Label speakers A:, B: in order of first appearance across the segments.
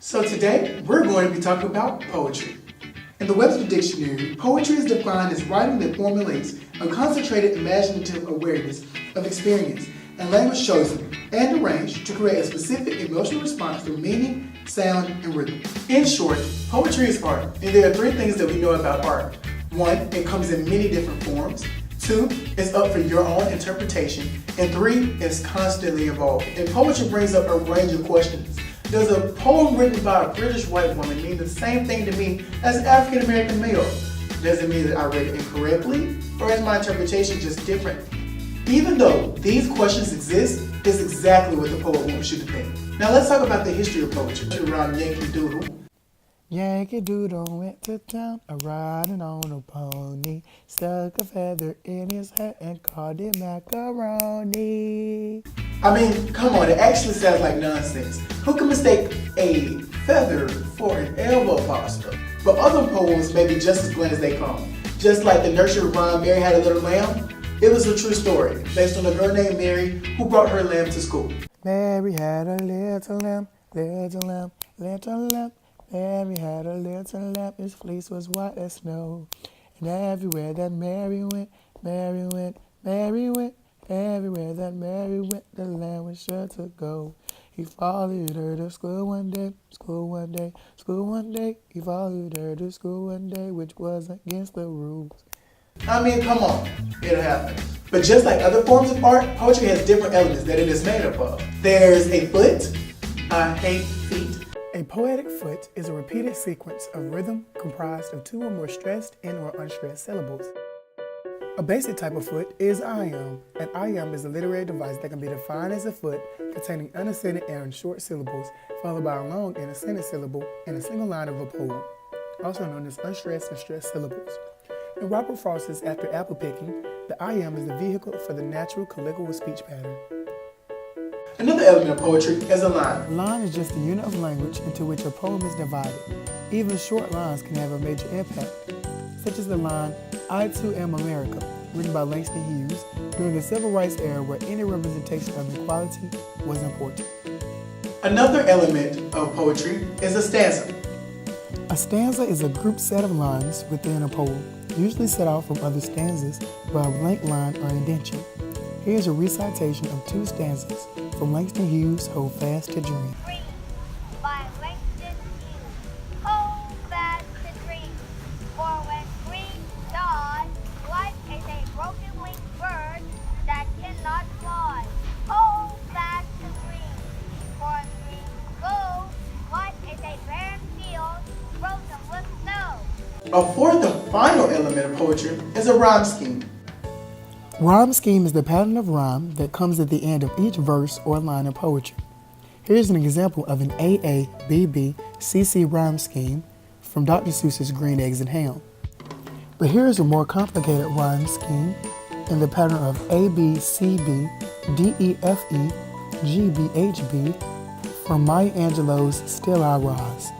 A: So today, we're going to be talking about poetry. In the Webster Dictionary, poetry is defined as writing that formulates a concentrated imaginative awareness of experience and language chosen and arranged to create a specific emotional response through meaning, sound, and rhythm. In short, poetry is art, and there are three things that we know about art. One, it comes in many different forms. Two, it's up for your own interpretation. And three, it's constantly evolving. And poetry brings up a range of questions. Does a poem written by a British white woman mean the same thing to me as an African American male? Does it mean that I read it incorrectly, or is my interpretation just different? Even though these questions exist, it's exactly what the poet wants you to think. Now let's talk about the history of poetry around Yankee Doodle.
B: Yankee Doodle went to town, a-riding on a pony, stuck a feather in his hat and called it macaroni.
A: I mean, come on, it actually sounds like nonsense. Who can mistake a feather for an elbow pasta? But other poems may be just as blunt as they come. Just like the nursery rhyme Mary Had a Little Lamb, it was a true story based on a girl named Mary who brought her lamb to school.
B: Mary had a little lamb, little lamb, little lamb. Mary had a little lamb, its fleece was white as snow. And everywhere that Mary went, Mary went, Mary went. Everywhere that Mary went, the lamb was sure to go. He followed her to school one day, school one day, school one day. He followed her to school one day, which was against the rules.
A: I mean, come on, it happens. But just like other forms of art, poetry has different elements that it is made up of. There's a foot, I hate feet.
B: A poetic foot is a repeated sequence of rhythm comprised of two or more stressed and or unstressed syllables. A basic type of foot is iamb. An iamb is a literary device that can be defined as a foot containing unaccented and short syllables, followed by a long and accented syllable in a single line of a poem, also known as unstressed and stressed syllables. In Robert Frost's After Apple Picking, the iamb is the vehicle for the natural colloquial speech pattern.
A: Another element of poetry is a line.
B: A line is just a unit of language into which a poem is divided. Even short lines can have a major impact, such as the line, I Too Am America, written by Langston Hughes during the Civil Rights era where any representation of equality was important.
A: Another element of poetry is a stanza.
B: A stanza is a group set of lines within a poem, usually set off from other stanzas by a blank line or indentation. Here's a recitation of two stanzas from Langston Hughes' Hold Fast to Dream.
C: Dream by Langston Hughes. Hold fast to dream, for when dreams die, life is a broken-winged bird that cannot fly. Hold fast to dream, for when dreams go, life is a barren field frozen with snow.
A: A fourth and final element of poetry is a rhyme scheme.
B: Rhyme scheme is the pattern of rhyme that comes at the end of each verse or line of poetry. Here's an example of an AABBCC rhyme scheme from Dr. Seuss's Green Eggs and Ham. But here's a more complicated rhyme scheme in the pattern of ABCB, DEFE, GBHB from Maya Angelou's Still I Rise.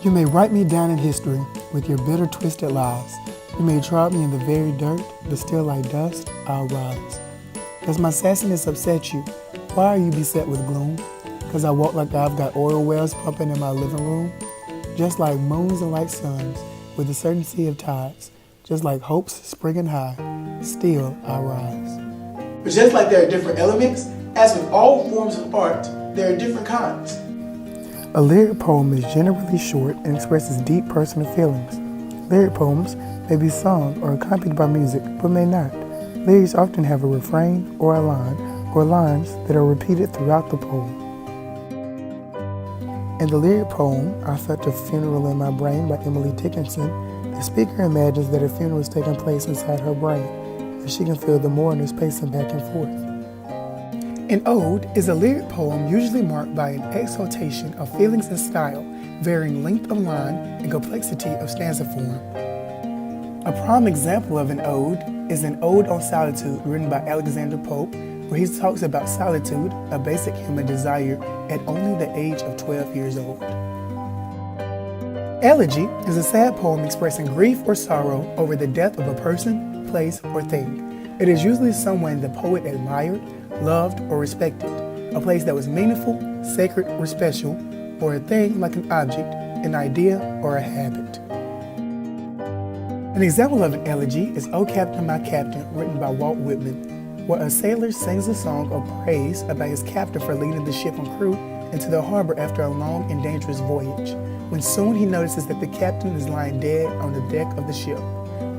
B: You may write me down in history with your bitter, twisted lies. You may trod me in the very dirt, but still like dust, I'll rise. Does my sassiness upset you? Why are you beset with gloom? 'Cause I walk like I've got oil wells pumping in my living room? Just like moons and like suns, with the certainty of tides. Just like hopes springing high, still I rise.
A: But just like there are different elements, as with all forms of art, there are different kinds.
B: A lyric poem is generally short and expresses deep personal feelings. Lyric poems may be sung or accompanied by music, but may not. Lyrics often have a refrain or a line, or lines that are repeated throughout the poem. In the lyric poem, I Felt a Funeral in My Brain by Emily Dickinson, the speaker imagines that a funeral is taking place inside her brain, and she can feel the mourners pacing back and forth. An ode is a lyric poem usually marked by an exaltation of feelings and style, varying length of line and complexity of stanza form. A prime example of an ode is an Ode on Solitude written by Alexander Pope, where he talks about solitude, a basic human desire, at only the age of 12 years old. Elegy is a sad poem expressing grief or sorrow over the death of a person, place, or thing. It is usually someone the poet admired, loved, or respected, a place that was meaningful, sacred, or special, or a thing like an object, an idea, or a habit. An example of an elegy is O Captain, My Captain, written by Walt Whitman, where a sailor sings a song of praise about his captain for leading the ship and crew into the harbor after a long and dangerous voyage, when soon he notices that the captain is lying dead on the deck of the ship.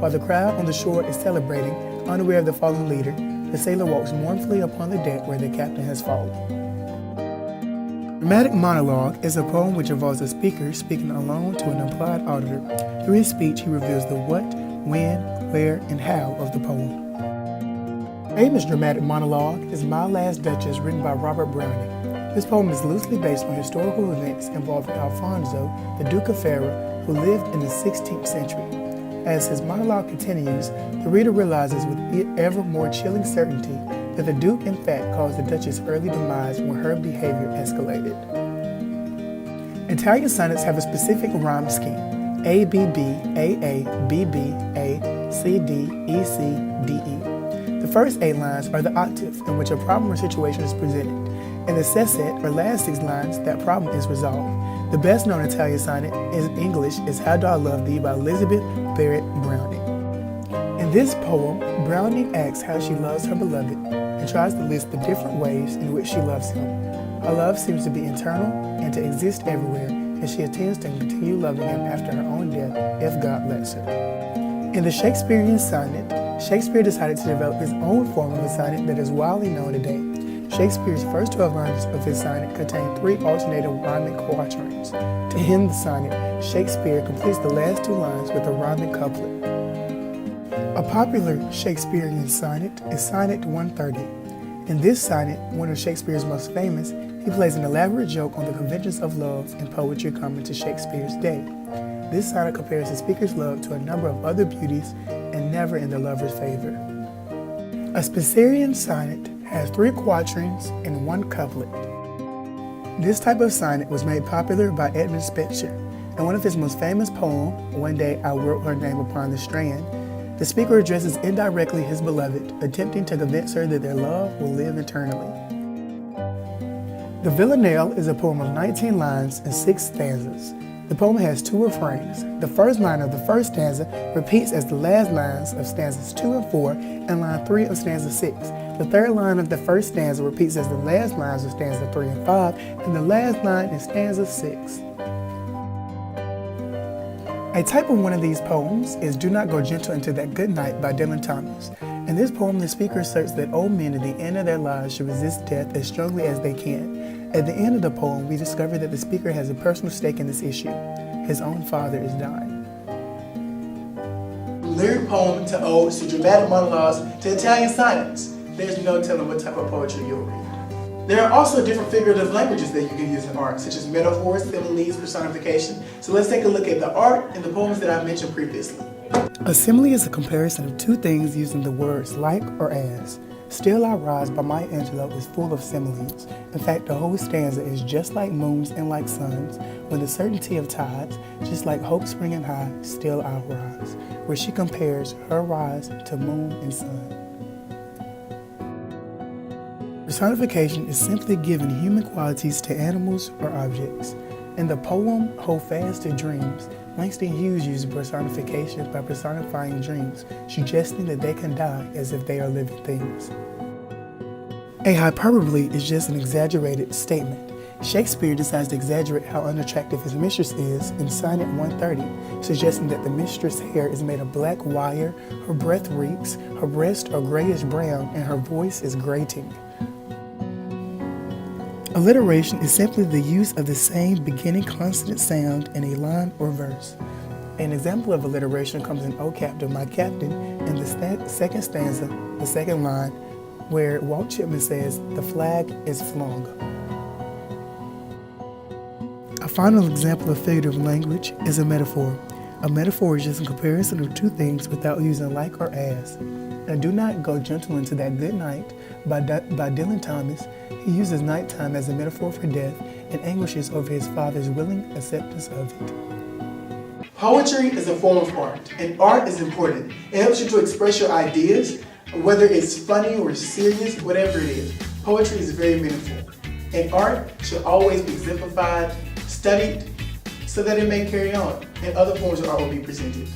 B: While the crowd on the shore is celebrating, unaware of the fallen leader, the sailor walks mournfully upon the deck where the captain has fallen. Dramatic monologue is a poem which involves a speaker speaking alone to an implied auditor. Through his speech, he reveals the what, when, where, and how of the poem. Famous dramatic monologue is My Last Duchess, written by Robert Browning. This poem is loosely based on historical events involving Alfonso, the Duke of Ferrara, who lived in the 16th century. As his monologue continues, the reader realizes with ever more chilling certainty that the Duke in fact caused the Duchess' early demise when her behavior escalated. Italian sonnets have a specific rhyme scheme: A, B, B, A, B, B, A, C, D, E, C, D, E. The first 8 lines are the octave in which a problem or situation is presented. In the sestet, or last 6 lines, that problem is resolved. The best known Italian sonnet in English is How Do I Love Thee by Elizabeth Barrett Browning. In this poem, Browning asks how she loves her beloved and tries to list the different ways in which she loves him. Her love seems to be internal and to exist everywhere, and she intends to continue loving him after her own death if God lets her. In the Shakespearean sonnet, Shakespeare decided to develop his own form of a sonnet that is widely known today. Shakespeare's first 12 lines of his sonnet contain 3 alternating rhyming quatrains. To end the sonnet, Shakespeare completes the last 2 lines with a rhyming couplet. A popular Shakespearean sonnet is Sonnet 130. In this sonnet, one of Shakespeare's most famous, he plays an elaborate joke on the conventions of love and poetry common to Shakespeare's day. This sonnet compares the speaker's love to a number of other beauties and never in the lover's favor. A Spenserian sonnet has 3 quatrains and 1 couplet. This type of sonnet was made popular by Edmund Spenser. In one of his most famous poems, One Day I Wrote Her Name Upon the Strand, the speaker addresses indirectly his beloved, attempting to convince her that their love will live eternally. The Villanelle is a poem of 19 lines and 6 stanzas. The poem has 2 refrains. The first line of the first stanza repeats as the last lines of stanzas 2 and 4 and line 3 of stanza 6. The third line of the first stanza repeats as the last lines of stanza 3 and 5, and the last line in stanza 6. A type of one of these poems is Do Not Go Gentle Into That Good Night by Dylan Thomas. In this poem, the speaker asserts that old men at the end of their lives should resist death as strongly as they can. At the end of the poem, we discover that the speaker has a personal stake in this issue. His own father is dying.
A: From lyric poem to odes to dramatic monologues to Italian sonnets, there's no telling what type of poetry you'll read. There are also different figurative languages that you can use in art, such as metaphors, similes, personification. So let's take a look at the art and the poems that I mentioned previously.
B: A simile is a comparison of 2 things using the words like or as. Still I Rise by Maya Angelou is full of similes. In fact, the whole stanza is just like moons and like suns, with the certainty of tides, just like hope springing high, still I rise, where she compares her rise to moon and sun. Personification is simply giving human qualities to animals or objects. In the poem Hold Fast to Dreams, Langston Hughes uses personification by personifying dreams, suggesting that they can die as if they are living things. A hyperbole is just an exaggerated statement. Shakespeare decides to exaggerate how unattractive his mistress is in Sonnet 130, suggesting that the mistress' hair is made of black wire, her breath reeks, her breasts are grayish brown, and her voice is grating. Alliteration is simply the use of the same beginning consonant sound in a line or verse. An example of alliteration comes in O Captain, My Captain in the second stanza, the second line, where Walt Whitman says, the flag is flung. A final example of figurative language is a metaphor. A metaphor is just a comparison of 2 things without using like or as. And Do Not Go Gentle Into That Good Night by Dylan Thomas, he uses nighttime as a metaphor for death and anguishes over his father's willing acceptance of it.
A: Poetry is a form of art, and art is important. It helps you to express your ideas, whether it's funny or serious, whatever it is. Poetry is very meaningful, and art should always be exemplified studied so that it may carry on and other forms of art will be presented.